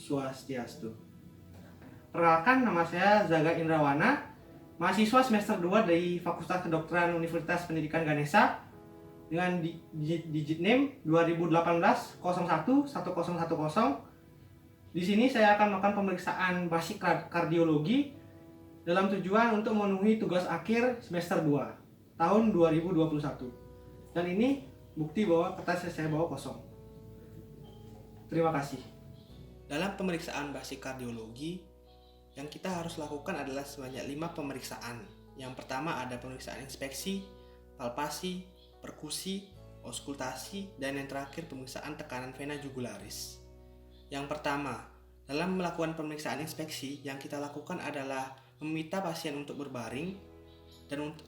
Swastiastu. Perkenalkan, nama saya Zaga Indrawana, mahasiswa semester 2 dari Fakultas Kedokteran Universitas Pendidikan Ganesha dengan digit name 2018-01-1010. Di sini saya akan melakukan pemeriksaan basic kardiologi dalam tujuan untuk memenuhi tugas akhir semester 2 tahun 2021. Dan ini bukti bahwa kertas saya bawa kosong. Terima kasih. Dalam pemeriksaan basic kardiologi, yang kita harus lakukan adalah sebanyak 5 pemeriksaan. Yang pertama ada pemeriksaan inspeksi, palpasi, perkusi, auskultasi, dan yang terakhir pemeriksaan tekanan vena jugularis. Yang pertama, dalam melakukan pemeriksaan inspeksi, yang kita lakukan adalah meminta pasien untuk berbaring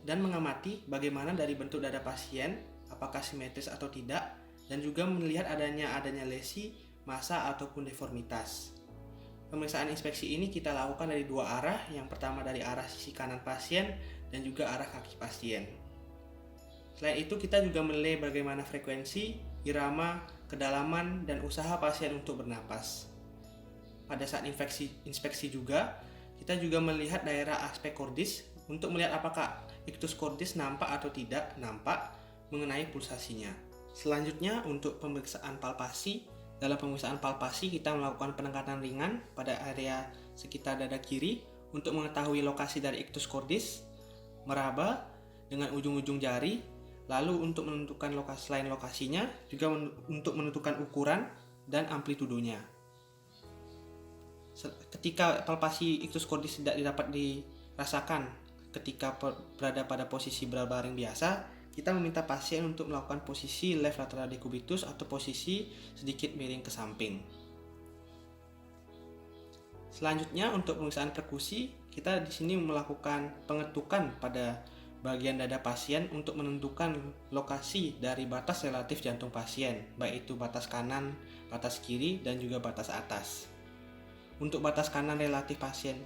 dan mengamati bagaimana dari bentuk dada pasien, apakah simetris atau tidak, dan juga melihat adanya lesi, massa ataupun deformitas. Pemeriksaan inspeksi ini kita lakukan dari dua arah, yang pertama dari arah sisi kanan pasien dan juga arah kaki pasien. Selain itu kita juga menilai bagaimana frekuensi, irama, kedalaman, dan usaha pasien untuk bernapas. Pada saat inspeksi juga, kita juga melihat daerah aspek kordis untuk melihat apakah ictus kordis nampak atau tidak nampak mengenai pulsasinya. Selanjutnya untuk pemeriksaan palpasi. Dalam pemeriksaan palpasi kita melakukan penekanan ringan pada area sekitar dada kiri untuk mengetahui lokasi dari ictus cordis, meraba dengan ujung-ujung jari, lalu untuk menentukan selain lokasinya juga untuk menentukan ukuran dan amplitudonya. Ketika palpasi ictus cordis tidak dapat dirasakan ketika berada pada posisi berbaring biasa, kita meminta pasien untuk melakukan posisi left lateral decubitus atau posisi sedikit miring ke samping. Selanjutnya untuk pemeriksaan perkusi, kita di sini melakukan pengetukan pada bagian dada pasien untuk menentukan lokasi dari batas relatif jantung pasien, baik itu batas kanan, batas kiri, dan juga batas atas. Untuk batas kanan relatif pasien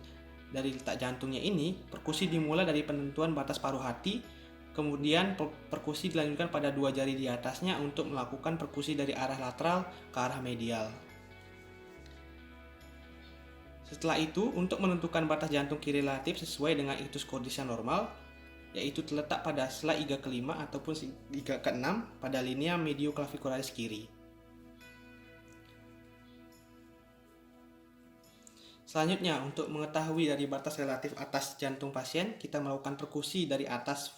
dari letak jantungnya ini, perkusi dimulai dari penentuan batas paruh hati. Kemudian perkusi dilanjutkan pada dua jari di atasnya untuk melakukan perkusi dari arah lateral ke arah medial. Setelah itu, untuk menentukan batas jantung kiri relatif sesuai dengan ictus cordis yang normal, yaitu terletak pada sela iga kelima ataupun iga keenam pada linea medioclavicularis kiri. Selanjutnya, untuk mengetahui dari batas relatif atas jantung pasien, kita melakukan perkusi dari atas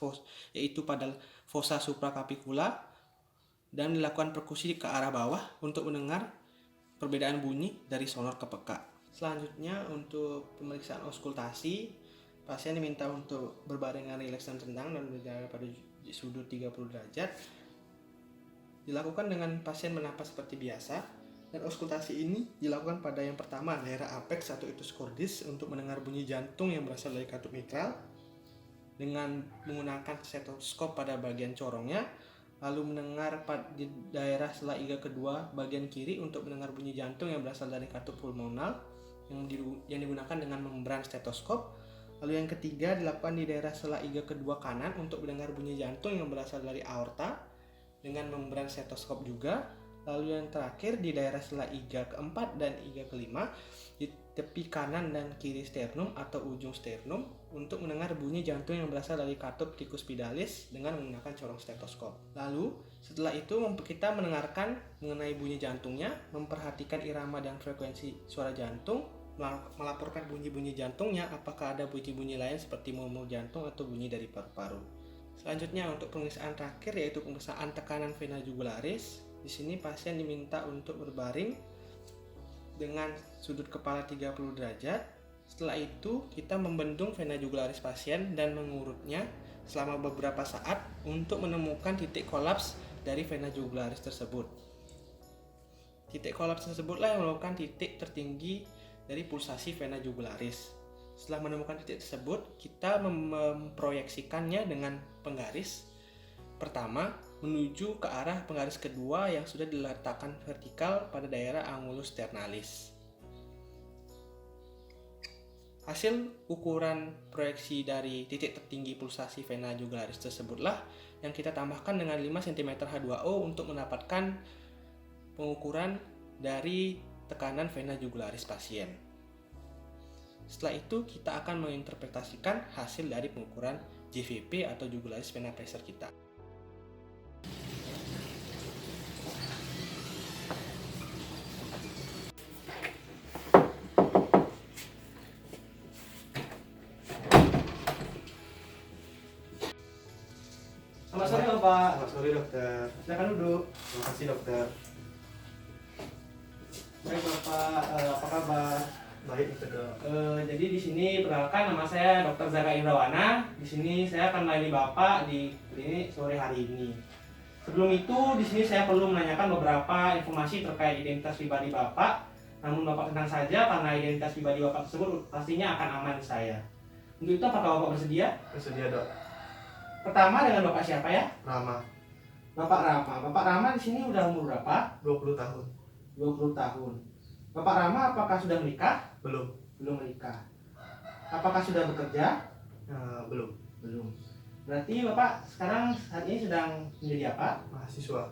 yaitu pada fossa supracapicula dan dilakukan perkusi ke arah bawah untuk mendengar perbedaan bunyi dari sonor ke peka. Selanjutnya, untuk pemeriksaan auskultasi, pasien diminta untuk berbaring dengan rileks dan tenang dan berada pada sudut 30 derajat. Dilakukan dengan pasien bernapas seperti biasa. Dan auskultasi ini dilakukan pada yang pertama daerah apex atau ictus cordis untuk mendengar bunyi jantung yang berasal dari katup mitral dengan menggunakan stetoskop pada bagian corongnya, lalu mendengar di daerah sela iga kedua bagian kiri untuk mendengar bunyi jantung yang berasal dari katup pulmonal yang digunakan dengan membran stetoskop. Lalu yang ketiga dilakukan di daerah sela iga kedua kanan untuk mendengar bunyi jantung yang berasal dari aorta dengan membran stetoskop juga. Lalu yang terakhir di daerah sela iga keempat dan iga kelima di tepi kanan dan kiri sternum atau ujung sternum untuk mendengar bunyi jantung yang berasal dari katup tricuspidalis dengan menggunakan corong stetoskop. Lalu setelah itu kita mendengarkan mengenai bunyi jantungnya, memperhatikan irama dan frekuensi suara jantung, melaporkan bunyi-bunyi jantungnya apakah ada bunyi-bunyi lain seperti murmur jantung atau bunyi dari paru-paru. Selanjutnya untuk pemeriksaan terakhir yaitu pemeriksaan tekanan vena jugularis. Di sini pasien diminta untuk berbaring dengan sudut kepala 30 derajat. Setelah itu kita membendung vena jugularis pasien dan mengurutnya selama beberapa saat untuk menemukan titik kolaps dari vena jugularis tersebut. Titik kolaps tersebutlah yang merupakan titik tertinggi dari pulsasi vena jugularis. Setelah menemukan titik tersebut, kita memproyeksikannya dengan penggaris pertama menuju ke arah penggaris kedua yang sudah diletakkan vertikal pada daerah angulus sternalis. Hasil ukuran proyeksi dari titik tertinggi pulsasi vena jugularis tersebutlah yang kita tambahkan dengan 5 cm H2O untuk mendapatkan pengukuran dari tekanan vena jugularis pasien. Setelah itu kita akan menginterpretasikan hasil dari pengukuran JVP atau jugularis vena pressure kita. Selamat sore Bapak. Selamat sore dokter. Silakan duduk. Terima kasih dokter. Baik Bapak, apa kabar? Baik dokter. Jadi di sini perkenalkan, nama saya Dr. Zaka Indrawana. Di sini saya akan melayani Bapak di klinik sore hari ini. Sebelum itu, di sini saya perlu menanyakan beberapa informasi terkait identitas pribadi Bapak. Namun Bapak tenang saja karena identitas pribadi Bapak tersebut pastinya akan aman di saya. Untuk itu apakah Bapak bersedia? Bersedia dok. Pertama dengan Bapak siapa ya? Rama. Bapak Rama. Bapak Rama di sini udah umur berapa? 20 tahun. 20 tahun. Bapak Rama apakah sudah menikah? Belum. Belum menikah. Apakah sudah bekerja? Belum. Belum. Berarti Bapak sekarang saat ini sedang menjadi apa? Mahasiswa.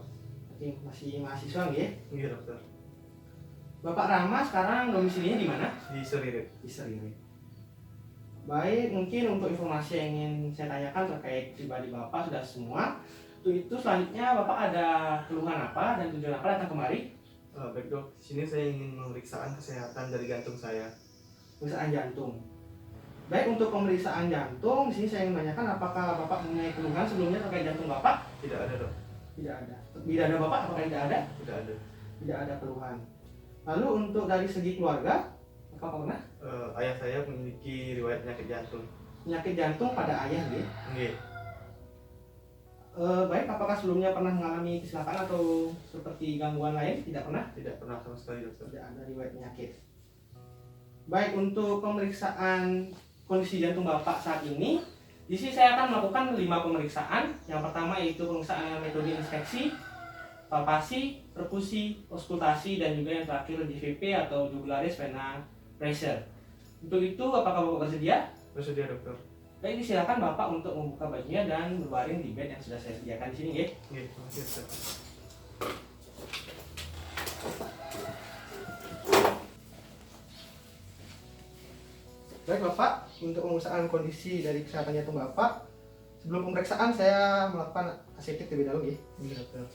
Berarti masih mahasiswa nggih? Iya dokter. Bapak Rama sekarang domisilinya di mana? Di Seririt. Di Seriri. Baik, mungkin untuk informasi yang ingin saya tanyakan terkait pribadi Bapak sudah semua. Untuk itu selanjutnya Bapak ada keluhan apa dan tujuan apa datang kemari? Baik dok. Di sini saya ingin pemeriksaan kesehatan dari jantung saya. Pemeriksaan jantung. Baik, untuk pemeriksaan jantung, di sini saya ingin menanyakan apakah Bapak mempunyai keluhan sebelumnya terkait jantung Bapak? Tidak ada dok. Tidak ada. Tidak ada Bapak, apakah tidak ada? Tidak ada. Tidak ada keluhan. Lalu untuk dari segi keluarga, apakah pernah Ayah saya memiliki riwayat penyakit jantung. penyakit jantung pada ayah nggih? Nggih. Baik, apakah sebelumnya pernah mengalami kecelakaan atau seperti gangguan lain? Tidak pernah? Tidak pernah sama sekali dokter. Tidak ada riwayat penyakit. Baik, untuk pemeriksaan kondisi jantung Bapak saat ini, di sini saya akan melakukan 5 pemeriksaan. Yang pertama yaitu pemeriksaan dengan metode inspeksi, palpasi, perkusi, auskultasi, dan juga yang terakhir JVP atau jugularis vena pressure. Untuk itu, apakah Bapak bersedia? Bersedia dokter. Baik, silakan Bapak untuk membuka bajunya dan berbaring di bed yang sudah saya sediakan di sini, nggih. Nggih. Terima kasih dokter. Baik Bapak, untuk pemeriksaan kondisi dari kesehatan jantung Bapak, sebelum pemeriksaan saya melakukan aseptik terlebih dahulu, nggih. Nggih dokter.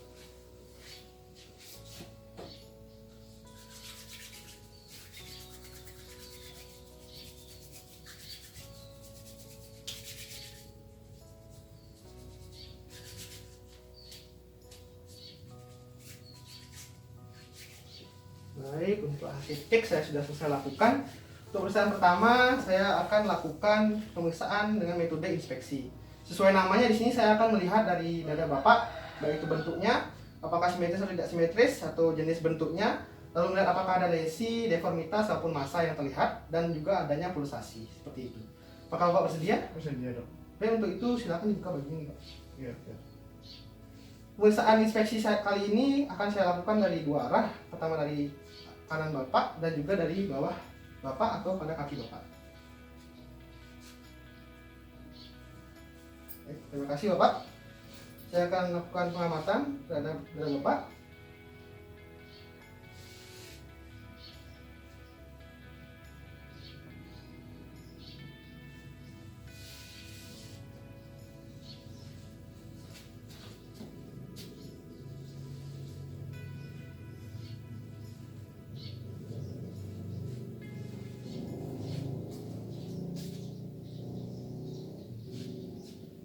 Baik, untuk aseptik saya sudah selesai lakukan. Untuk pemeriksaan pertama, saya akan lakukan pemeriksaan dengan metode inspeksi. Sesuai namanya di sini saya akan melihat dari dada Bapak, baik itu bentuknya, apakah simetris atau tidak simetris, atau jenis bentuknya, lalu melihat apakah ada lesi, deformitas maupun massa yang terlihat, dan juga adanya pulsasi, seperti itu. Apakah Bapak bersedia? Bersedia dok. Baik, untuk itu silakan dibuka bajunya, Pak. Iya dokter. Pemeriksaan inspeksi kali ini akan saya lakukan dari 2 arah. Pertama dari kanan Bapak dan juga dari bawah Bapak atau pada kaki Bapak. Baik, terima kasih Bapak. Saya akan lakukan pengamatan terhadap dada Bapak.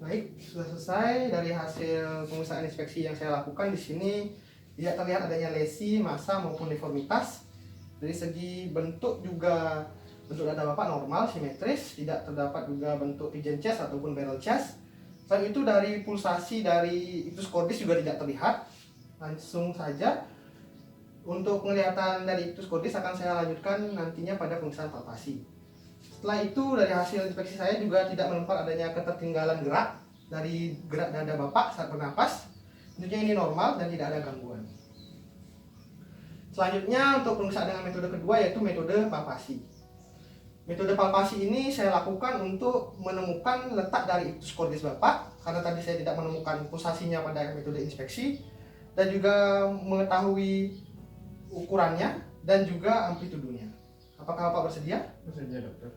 Baik, sudah selesai. Dari hasil pemeriksaan inspeksi yang saya lakukan di sini tidak terlihat adanya lesi, massa maupun deformitas. Dari segi bentuk juga bentuk dada Bapak normal, simetris, tidak terdapat juga bentuk pigeon chest ataupun barrel chest. Selain itu dari pulsasi dari ictus cordis juga tidak terlihat. Langsung saja untuk penglihatan dari ictus cordis akan saya lanjutkan nantinya pada pemeriksaan palpasi. Setelah itu dari hasil inspeksi saya juga tidak menemukan adanya ketertinggalan gerak dari gerak dada Bapak saat bernapas. Tentunya ini normal dan tidak ada gangguan. Selanjutnya untuk pemeriksaan dengan metode kedua yaitu metode palpasi. Metode palpasi ini saya lakukan untuk menemukan letak dari ictus cordis Bapak karena tadi saya tidak menemukan pulsasinya pada metode inspeksi, dan juga mengetahui ukurannya dan juga amplitudonya. Apakah Bapak bersedia? Bersedia dokter.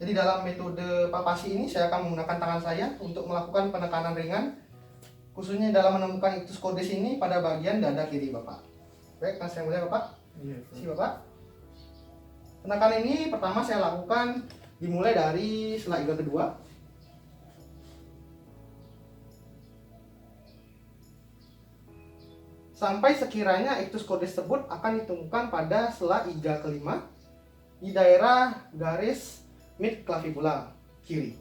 Jadi dalam metode palpasi ini saya akan menggunakan tangan saya untuk melakukan penekanan ringan, khususnya dalam menemukan ictus cordis ini pada bagian dada kiri Bapak. Baik, saya mulai Bapak. Iya. Si Bapak. Penekanan ini pertama saya lakukan dimulai dari sela iga kedua. Sampai sekiranya ictus cordis tersebut akan ditemukan pada sela iga kelima di daerah garis mid clavicula kiri.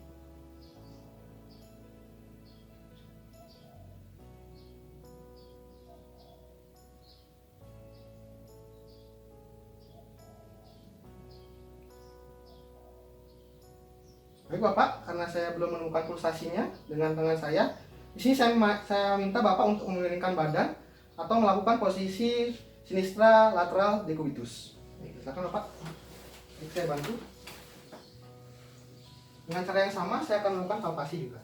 Baik Bapak, karena saya belum menemukan pulsasinya dengan tangan saya, di sini saya minta Bapak untuk memiringkan badan atau melakukan posisi sinistra lateral decubitus. Silakan Bapak. Saya bantu. Dengan cara yang sama saya akan melakukan palpasi juga.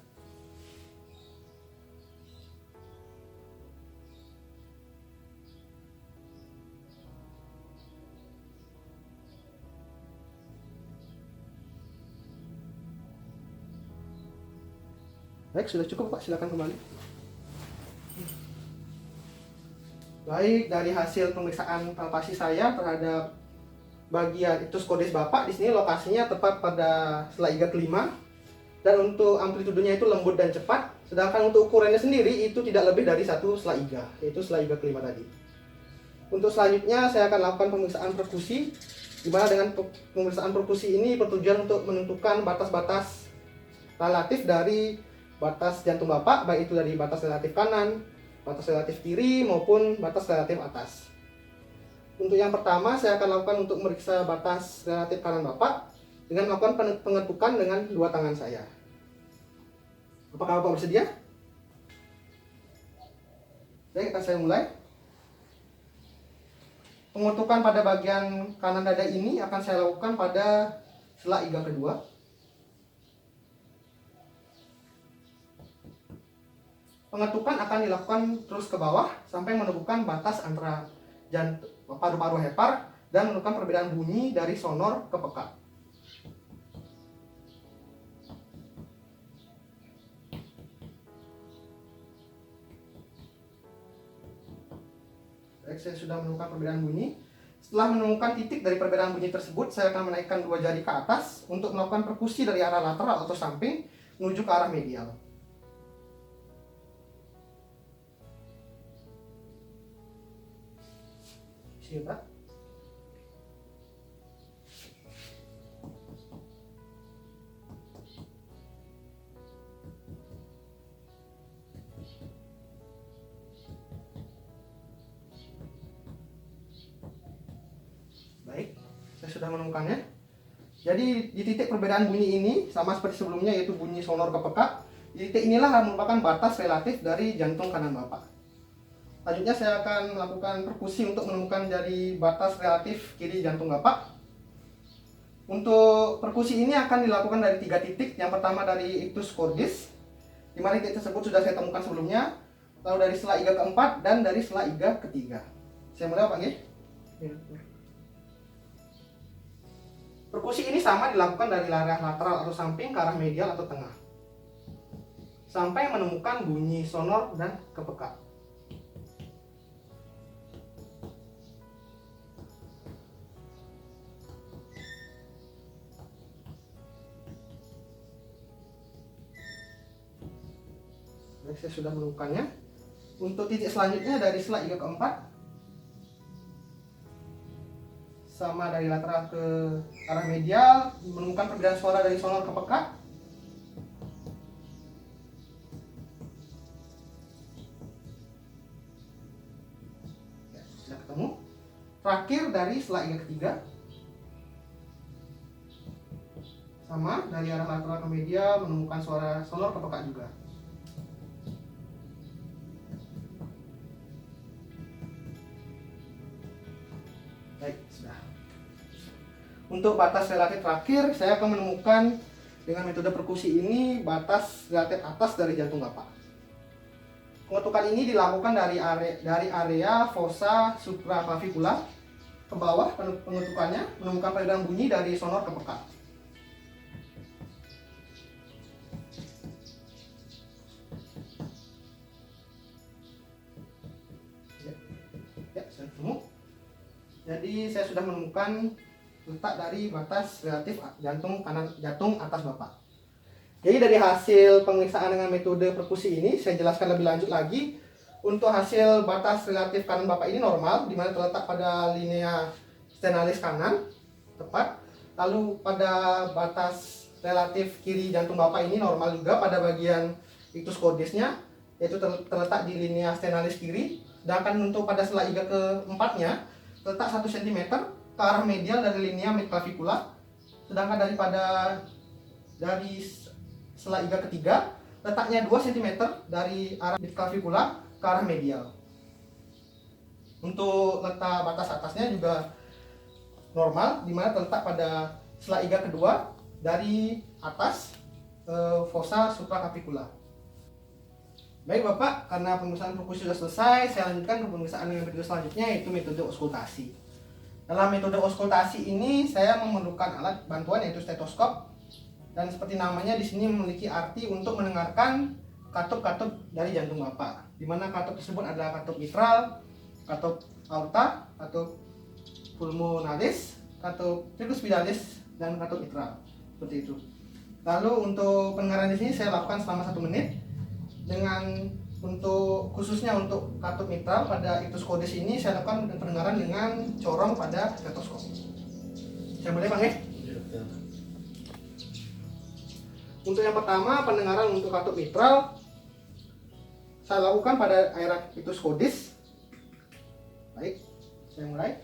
Baik, sudah cukup Pak, silakan kembali. Baik, dari hasil pemeriksaan palpasi saya terhadap bagian ictus cordis Bapak, di sini lokasinya tepat pada sela iga kelima, dan untuk amplitudenya itu lembut dan cepat, sedangkan untuk ukurannya sendiri itu tidak lebih dari 1 sela iga, yaitu sela iga kelima tadi. Untuk selanjutnya saya akan lakukan pemeriksaan perkusi, di mana dengan pemeriksaan perkusi ini bertujuan untuk menentukan batas-batas relatif dari batas jantung Bapak, baik itu dari batas relatif kanan, batas relatif kiri, maupun batas relatif atas. Untuk yang pertama, saya akan lakukan untuk memeriksa batas relatif kanan Bapak dengan melakukan pengetukan dengan dua tangan saya. Apakah Bapak bersedia? Baik, akan saya mulai. Pengetukan pada bagian kanan dada ini akan saya lakukan pada sela iga kedua. Pengetukan akan dilakukan terus ke bawah sampai menemukan batas antara paru-paru hepar dan menemukan perbedaan bunyi dari sonor ke peka. Baik, saya sudah menemukan perbedaan bunyi. Setelah menemukan titik dari perbedaan bunyi tersebut, saya akan menaikkan dua jari ke atas untuk melakukan perkusi dari arah lateral atau samping menuju ke arah medial. Sini, Pak. Baik, saya sudah menemukannya. Jadi di titik perbedaan bunyi ini sama seperti sebelumnya, yaitu bunyi sonor ke peka. Di titik inilah merupakan batas relatif dari jantung kanan Bapak. Selanjutnya saya akan melakukan perkusi untuk menemukan dari batas relatif kiri jantung Bapak. Untuk perkusi ini akan dilakukan dari 3 titik. Yang pertama dari ictus cordis, di mana titik tersebut sudah saya temukan sebelumnya. Lalu dari sela iga keempat dan dari sela iga ketiga. Saya mulai Pak nggih. Perkusi ini sama dilakukan dari arah lateral atau samping ke arah medial atau tengah, sampai menemukan bunyi sonor dan kepeka. Baik, saya sudah menemukannya. Untuk titik selanjutnya dari sela iga keempat, sama dari lateral ke arah medial, menemukan perbedaan suara dari sonor ke peka. Ya, sudah ketemu. Terakhir dari sela iga ketiga, sama dari arah lateral ke medial, menemukan suara sonor ke peka juga. Baik, sudah. Untuk batas relatif terakhir, saya akan menemukan dengan metode perkusi ini batas relatif atas dari jantung Bapak. Pengetukan ini dilakukan dari area fossa supraclavicular ke bawah pengetukannya, menemukan peredaran bunyi dari sonor ke peka. Ya, saya ketemu. Jadi saya sudah menemukan letak dari batas relatif jantung atas Bapak. Jadi dari hasil pemeriksaan dengan metode perkusi ini, saya jelaskan lebih lanjut lagi. Untuk hasil batas relatif kanan Bapak ini normal, di mana terletak pada linea stenalis kanan, tepat. Lalu pada batas relatif kiri jantung Bapak ini normal juga pada bagian ictus cordisnya, yaitu terletak di linea stenalis kiri. Sedangkan untuk pada sela iga keempatnya, terletak 1 cm ke arah medial dari linea midclavicula. Sedangkan dari sela iga ketiga, letaknya 2 cm dari arah midclavicula ke arah medial. Untuk letak batas atasnya juga normal, di mana terletak pada sela iga kedua dari atas fossa supracapicula. Baik Bapak, karena pemeriksaan perkusi sudah selesai, saya lanjutkan ke pemeriksaan dengan metode selanjutnya, yaitu metode auskultasi. Dalam metode auskultasi ini saya memerlukan alat bantuan yaitu stetoskop, dan seperti namanya di sini memiliki arti untuk mendengarkan katup-katup dari jantung Bapak. Di mana katup tersebut adalah katup mitral, katup aorta, katup pulmonalis, katup tricuspidalis, dan katup mitral. Seperti itu. Lalu untuk pendengaran di sini saya lakukan selama 1 menit. Khususnya untuk katup mitral pada ictus cordis ini saya lakukan pendengaran dengan corong pada stetoskop. Saya mulai Bang ya? Untuk yang pertama, pendengaran untuk katup mitral saya lakukan pada area ictus cordis. Baik, saya mulai.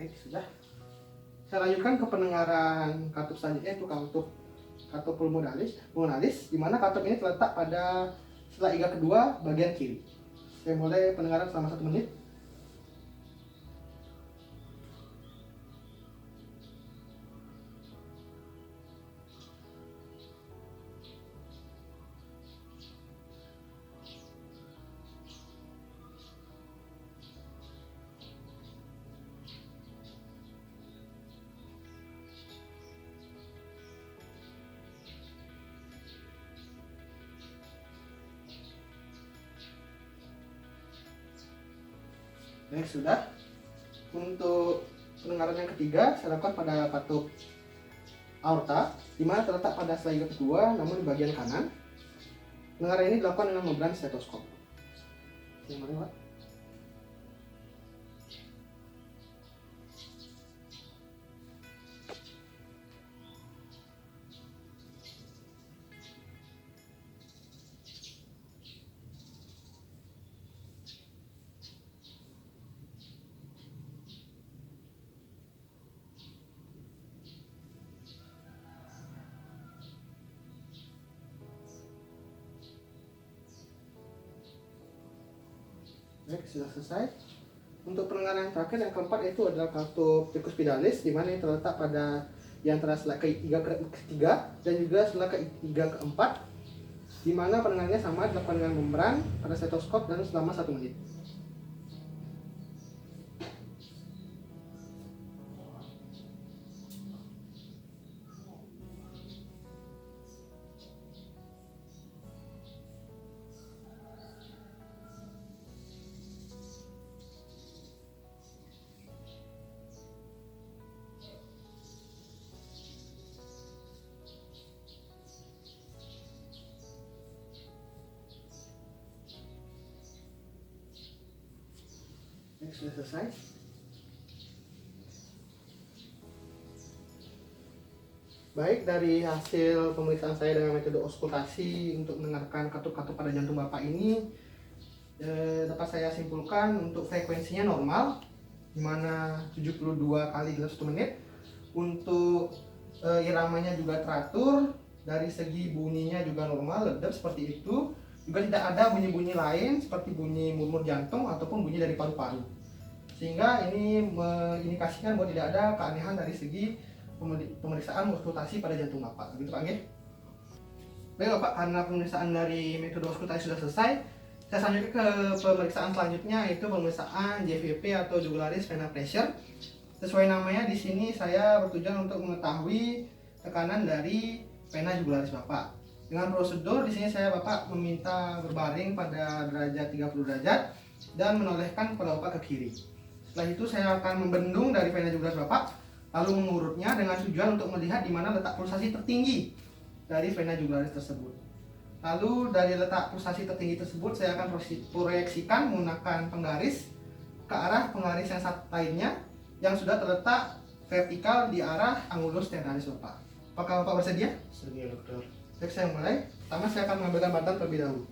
Baik, sudah. Saya lanjutkan ke pendengaran katup selanjutnya, yaitu katup pulmonalis, di mana katup ini terletak pada sela iga kedua bagian kiri. Saya mulai pendengaran selama 1 menit. Baik, sudah. Untuk pendengaran yang ketiga saya lakukan pada katup aorta, di mana terletak pada sela iga kedua namun di bagian kanan. Pendengaran ini dilakukan dengan membran stetoskop. Yang mana, Pak? Baik, sudah selesai. Untuk pendengaran yang terakhir yang keempat itu adalah katup tricuspidalis, di mana terletak pada yang antara sela iga ketiga dan juga sela iga keempat, di mana pendengarannya sama dilakukan dengan membran pada stetoskop dan selama 1 menit. Ini sudah selesai. Baik, dari hasil pemeriksaan saya dengan metode auskultasi untuk mendengarkan katup-katup pada jantung Bapak ini, dapat saya simpulkan untuk frekuensinya normal, di mana 72 kali dalam 1 menit. Untuk iramanya juga teratur, dari segi bunyinya juga normal, ledap seperti itu. Juga tidak ada bunyi-bunyi lain seperti bunyi murmur jantung ataupun bunyi dari paru-paru. sehingga ini mengindikasikan bahwa tidak ada keanehan dari segi pemeriksaan auskultasi pada jantung Bapak. Begitu Pak, nggih? Baik Bapak, karena pemeriksaan dari metode auskultasi sudah selesai, saya selanjutnya ke pemeriksaan selanjutnya, yaitu pemeriksaan JVP atau jugularis vena pressure. Sesuai namanya, di sini saya bertujuan untuk mengetahui tekanan dari vena jugularis Bapak. Dengan prosedur di sini saya Bapak meminta berbaring pada derajat 30 derajat dan menolehkan kepala Bapak ke kiri. Setelah itu saya akan membendung dari vena jugularis Bapak, lalu mengurutnya dengan tujuan untuk melihat di mana letak pulsasi tertinggi dari vena jugularis tersebut. Lalu dari letak pulsasi tertinggi tersebut saya akan proyeksikan menggunakan penggaris ke arah penggaris yang lainnya yang sudah terletak vertikal di arah angulus sternalis Bapak. Apakah Bapak bersedia? Sedia dokter. Baik, saya mulai. Pertama saya akan mengambilkan bantal terlebih dahulu.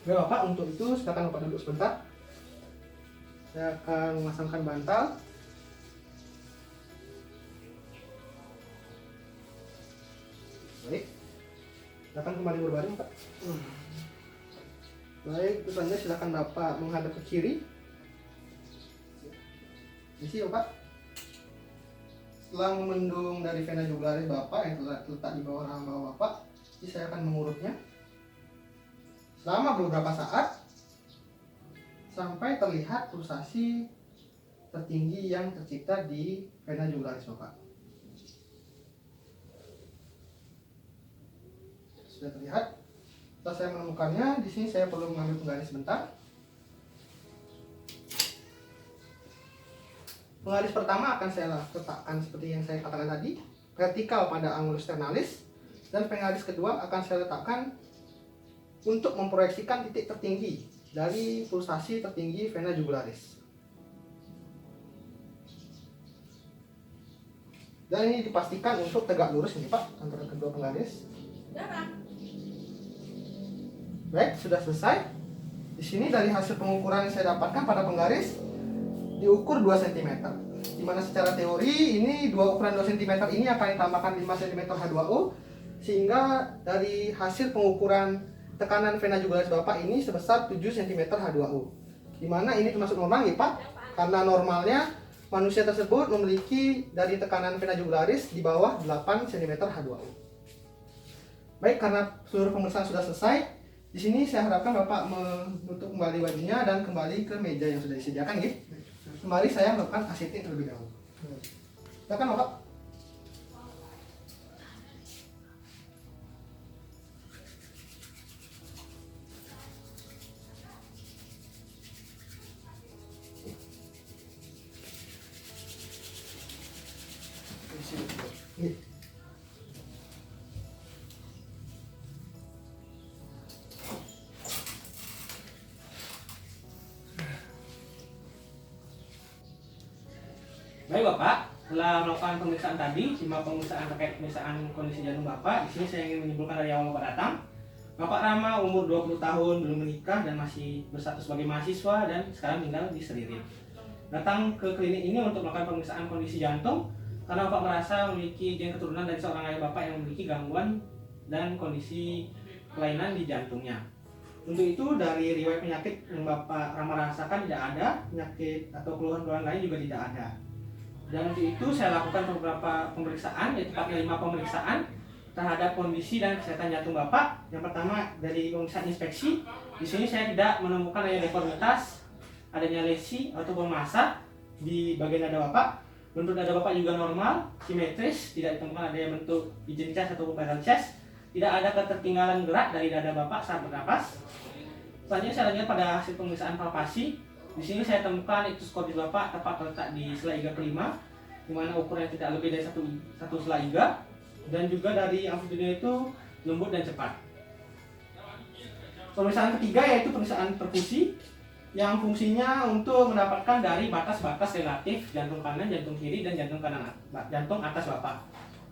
Baik Bapak, untuk itu silakan Bapak duduk sebentar. Saya akan memasangkan bantal. Baik, silakan kembali berbaring Pak. Baik, terus selanjutnya silakan Bapak menghadap ke kiri. Isi Bapak. Setelah memendung dari vena jugularis Bapak yang terletak di bawah rahang bawah Bapak, jadi saya akan mengurutnya selama beberapa saat sampai terlihat pulsasi tertinggi yang tercipta di vena jugularis Bapak. Sudah terlihat. Setelah saya menemukannya, di sini saya perlu mengambil penggaris sebentar. Penggaris pertama akan saya letakkan seperti yang saya katakan tadi, vertikal pada angulus sternalis, dan penggaris kedua akan saya letakkan untuk memproyeksikan titik tertinggi dari pulsasi tertinggi vena jugularis. Dan ini dipastikan untuk tegak lurus ini Pak antara kedua penggaris. Baik, sudah selesai. Di sini dari hasil pengukuran yang saya dapatkan pada penggaris diukur 2 cm. Dimana secara teori ini ukuran 2 cm ini akan ditambahkan 5 cm H2O, sehingga dari hasil pengukuran tekanan vena jugularis Bapak ini sebesar 7 cm H2O. Dimana ini termasuk normal ya Pak, karena normalnya manusia tersebut memiliki dari tekanan vena jugularis di bawah 8 cm H2O. Baik, karena seluruh pemeriksaan sudah selesai, di sini saya harapkan Bapak menutup kembali bajunya dan kembali ke meja yang sudah disediakan ya. Kembali saya melakukan ACT terlebih dahulu. Silakan Bapak. Iya. Baik Bapak, setelah melakukan pemeriksaan tadi, 5 pemeriksaan terkait pemeriksaan kondisi jantung Bapak, di sini saya ingin menyimpulkan dari awal Bapak datang. Bapak Rama umur 20 tahun, belum menikah dan masih berstatus sebagai mahasiswa dan sekarang tinggal di Seririt. Datang ke klinik ini untuk melakukan pemeriksaan kondisi jantung karena Bapak merasa memiliki gen keturunan dari seorang ayah Bapak yang memiliki gangguan dan kondisi kelainan di jantungnya. Untuk itu dari riwayat penyakit yang Bapak Rama rasakan tidak ada, penyakit atau keluhan-keluhan lain juga tidak ada. Dan untuk itu saya lakukan beberapa pemeriksaan, yaitu tepatnya 5 pemeriksaan terhadap kondisi dan kesehatan jantung Bapak. Yang pertama dari pemeriksaan inspeksi, di sini saya tidak menemukan adanya deformitas, adanya lesi atau masa di bagian dada Bapak. Bentuk dada Bapak juga normal, simetris, tidak ditemukan adanya bentuk pigeon chest atau barrel chest. Tidak ada ketertinggalan gerak dari dada Bapak saat bernapas. Selanjutnya saya lanjutkan pada hasil pemeriksaan palpasi. Di sini saya temukan ictus cordis Bapak tepat terletak di sela iga kelima, di mana ukurannya tidak lebih dari satu sela iga, dan juga dari amplitude itu lembut dan cepat. Pemeriksaan ketiga yaitu pemeriksaan perkusi yang fungsinya untuk mendapatkan dari batas-batas relatif jantung kanan, jantung kiri, dan jantung atas Bapak.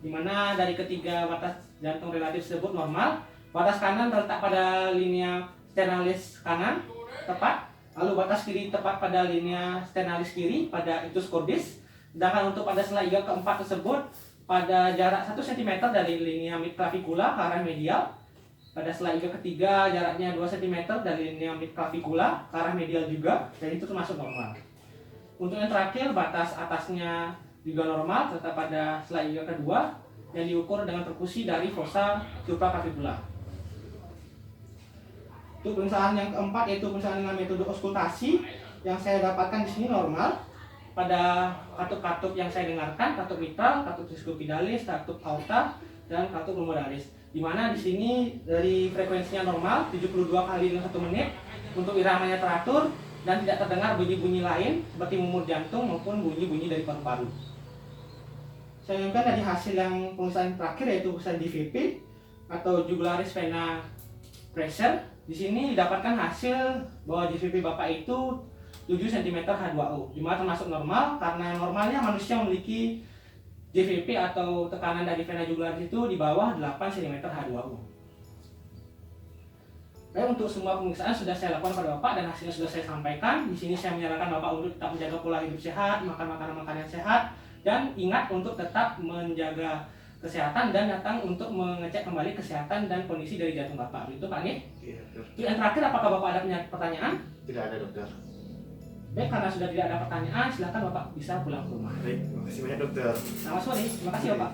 Di mana dari ketiga batas jantung relatif tersebut normal, batas kanan terletak pada linea sternalis kanan tepat. Lalu batas kiri tepat pada linea sternalis kiri pada ictus cordis. Sedangkan untuk pada sela iga keempat tersebut pada jarak 1 cm dari linea midclavicular ke arah medial. Pada slide ketiga jaraknya 2 cm dari linea clavicula ke arah medial juga, dan itu termasuk normal. Untuk yang terakhir, batas atasnya juga normal, serta pada slide kedua yang diukur dengan perkusi dari fossa supraclavicula. Untuk pemeriksaan yang keempat yaitu pemeriksaan dengan metode auskultasi, yang saya dapatkan di sini normal. Pada katup-katup yang saya dengarkan, katup mitral, katup scubidalis, katup aorta, dan katup pulmonalis. Di mana di sini dari frekuensinya normal 72 kali dalam 1 menit, untuk iramanya teratur dan tidak terdengar bunyi-bunyi lain seperti mumur jantung maupun bunyi-bunyi dari paru-paru. Saya inginkan dari hasil yang pemeriksaan terakhir yaitu pemeriksaan DVP atau jugularis vena pressure. Di sini didapatkan hasil bahwa DVP Bapak itu 7 cm H2O, di mana termasuk normal karena normalnya manusia memiliki JVP atau tekanan dari vena jugularis itu di bawah 8 cm H2O. Baik, untuk semua pemeriksaan sudah saya lakukan pada Bapak dan hasilnya sudah saya sampaikan. Di sini saya menyarankan Bapak untuk tetap menjaga pola hidup sehat, makan makanan-makanan yang sehat, dan ingat untuk tetap menjaga kesehatan dan datang untuk mengecek kembali kesehatan dan kondisi dari jantung Bapak. Itu Pak nih. Iya, dokter. Yang terakhir, apakah Bapak ada pertanyaan? Tidak ada, dokter. Baik, karena sudah tidak ada pertanyaan, silakan Bapak bisa pulang ke rumah. Baik, terima kasih banyak, dokter. Selamat sore, terima kasih Bapak.